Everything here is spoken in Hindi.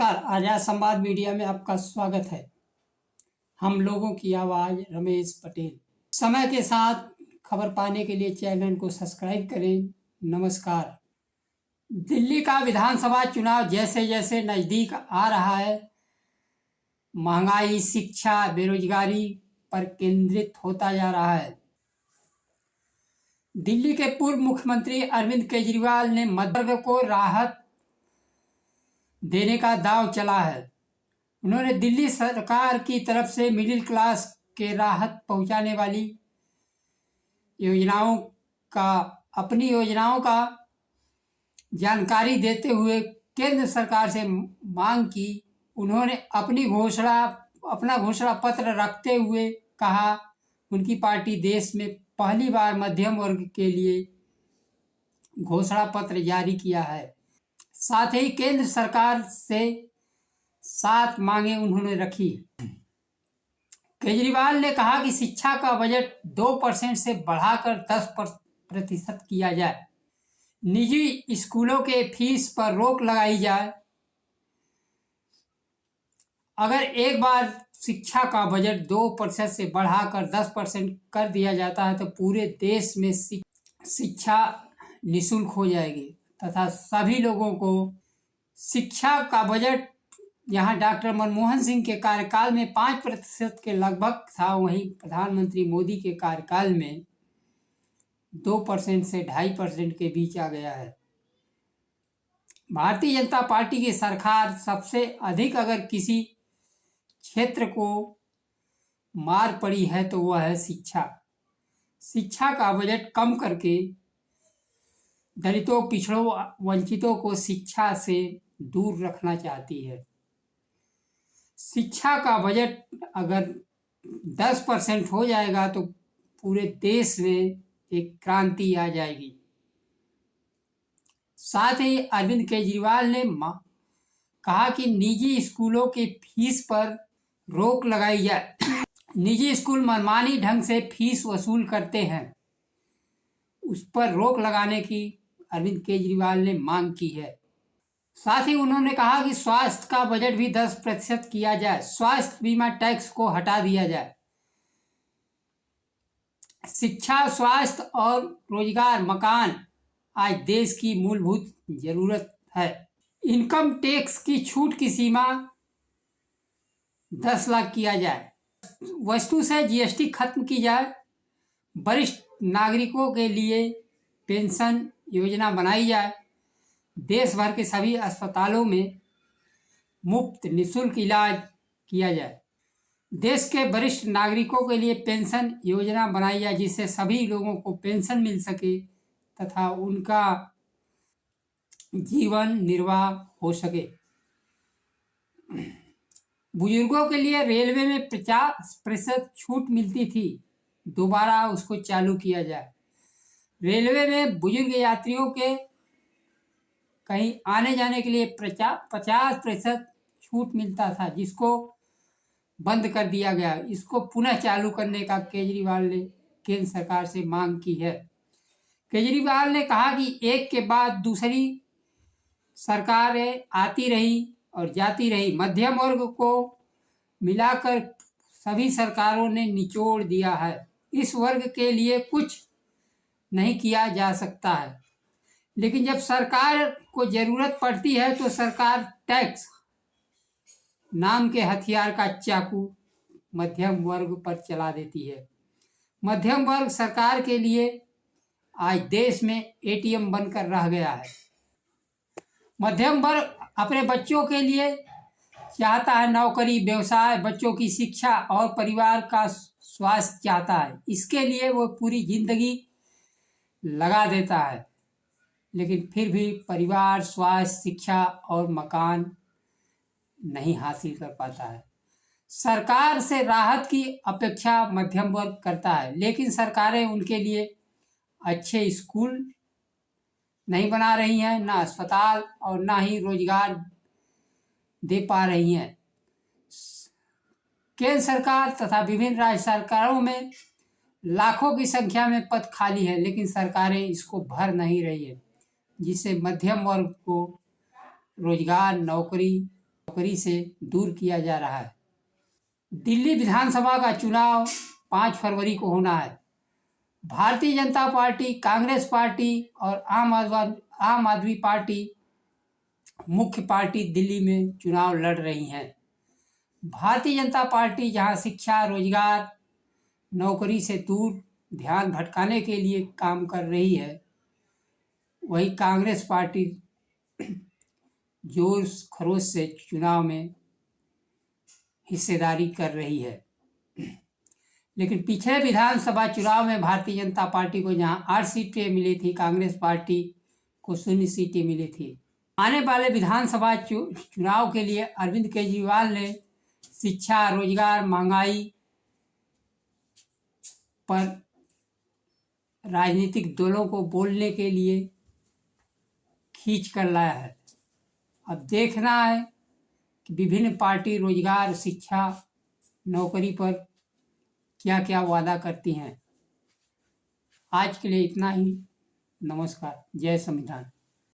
नमस्कार। आजाद संवाद मीडिया में आपका स्वागत है। हम लोगों की आवाज रमेश पटेल। समय के साथ खबर पाने के लिए चैनल को सब्सक्राइब करें। नमस्कार। दिल्ली का विधानसभा चुनाव जैसे जैसे नजदीक आ रहा है, महंगाई, शिक्षा, बेरोजगारी पर केंद्रित होता जा रहा है। दिल्ली के पूर्व मुख्यमंत्री अरविंद केजरीवाल ने मध्य वर्ग को राहत देने का दांव चला है। उन्होंने दिल्ली सरकार की तरफ से मिडिल क्लास के राहत पहुंचाने वाली अपनी योजनाओं का जानकारी देते हुए केंद्र सरकार से मांग की। उन्होंने अपना घोषणा पत्र रखते हुए कहा, उनकी पार्टी देश में पहली बार मध्यम वर्ग के लिए घोषणा पत्र जारी किया है। साथ ही केंद्र सरकार से 7 मांगे उन्होंने रखी। केजरीवाल ने कहा कि शिक्षा का बजट 2% से बढ़ाकर 10% किया जाए, निजी स्कूलों के फीस पर रोक लगाई जाए। अगर एक बार शिक्षा का बजट 2% से बढ़ाकर 10% कर दिया जाता है तो पूरे देश में शिक्षा निःशुल्क हो जाएगी तथा सभी लोगों को शिक्षा का बजट यहाँ डॉक्टर मनमोहन सिंह के कार्यकाल में 5% के लगभग था, वहीं प्रधानमंत्री मोदी के कार्यकाल में 2% से 2.5% के बीच आ गया है। भारतीय जनता पार्टी की सरकार सबसे अधिक अगर किसी क्षेत्र को मार पड़ी है तो वह है शिक्षा। शिक्षा का बजट कम करके दलितों, पिछड़ों, वंचितों को शिक्षा से दूर रखना चाहती है। शिक्षा का बजट अगर 10% हो जाएगा तो पूरे देश में एक क्रांति आ जाएगी। साथ ही अरविंद केजरीवाल ने कहा कि निजी स्कूलों के फीस पर रोक लगाई जाए। निजी स्कूल मनमानी ढंग से फीस वसूल करते हैं, उस पर रोक लगाने की अरविंद केजरीवाल ने मांग की है। साथ ही उन्होंने कहा कि स्वास्थ्य का बजट भी 10% किया जाए, स्वास्थ्य बीमा टैक्स को हटा दिया जाए। शिक्षा, स्वास्थ्य और रोजगार, मकान आज देश की मूलभूत जरूरत है। इनकम टैक्स की छूट की सीमा 10 लाख किया जाए। वस्तु से जीएसटी खत्म की जाए। वरिष्ठ नागरिकों के लिए पेंशन योजना बनाई जाए। देश भर के सभी अस्पतालों में मुफ्त निःशुल्क इलाज किया जाए। देश के वरिष्ठ नागरिकों के लिए पेंशन योजना बनाई जाए, जिससे सभी लोगों को पेंशन मिल सके तथा उनका जीवन निर्वाह हो सके। बुजुर्गों के लिए रेलवे में 50% छूट मिलती थी, दोबारा उसको चालू किया जाए। रेलवे में बुजुर्ग यात्रियों के कहीं आने जाने के लिए 50% छूट मिलता था, जिसको बंद कर दिया गया। इसको पुनः चालू करने का केजरीवाल ने केंद्र सरकार से मांग की है। केजरीवाल ने कहा कि एक के बाद दूसरी सरकारें आती रही और जाती रही, मध्यम वर्ग को मिलाकर सभी सरकारों ने निचोड़ दिया है। इस वर्ग के लिए कुछ नहीं किया जा सकता है, लेकिन जब सरकार को जरूरत पड़ती है तो सरकार टैक्स नाम के हथियार का चाकू मध्यम वर्ग पर चला देती है। मध्यम वर्ग सरकार के लिए आज देश में एटीएम बनकर रह गया है। मध्यम वर्ग अपने बच्चों के लिए चाहता है नौकरी, व्यवसाय, बच्चों की शिक्षा और परिवार का स्वास्थ्य चाहता है। इसके लिए वो पूरी जिंदगी लगा देता है, लेकिन फिर भी परिवार, स्वास्थ्य, शिक्षा और मकान नहीं हासिल कर पाता है। सरकार से राहत की अपेक्षा मध्यम वर्ग करता है, लेकिन सरकारें उनके लिए अच्छे स्कूल नहीं बना रही हैं, ना अस्पताल और ना ही रोजगार दे पा रही हैं। केंद्र सरकार तथा विभिन्न राज्य सरकारों में लाखों की संख्या में पद खाली है, लेकिन सरकारें इसको भर नहीं रही है, जिससे मध्यम वर्ग को रोजगार, नौकरी नौकरी से दूर किया जा रहा है। दिल्ली विधानसभा का चुनाव 5 फरवरी को होना है। भारतीय जनता पार्टी, कांग्रेस पार्टी और आम आदमी पार्टी मुख्य पार्टी दिल्ली में चुनाव लड़ रही हैं। भारतीय जनता पार्टी जहां शिक्षा, रोजगार, नौकरी से दूर ध्यान भटकाने के लिए काम कर रही है, वहीं कांग्रेस पार्टी जोर खरोश से चुनाव में हिस्सेदारी कर रही है। लेकिन पिछले विधानसभा चुनाव में भारतीय जनता पार्टी को जहां 8 सीटें मिली थी, कांग्रेस पार्टी को 0 सीटें मिली थी। आने वाले विधानसभा चुनाव के लिए अरविंद केजरीवाल ने शिक्षा, रोजगार, महंगाई पर राजनीतिक दलों को बोलने के लिए खींच कर लाया है। अब देखना है कि विभिन्न पार्टी रोजगार, शिक्षा, नौकरी पर क्या क्या वादा करती हैं। आज के लिए इतना ही। नमस्कार। जय संविधान।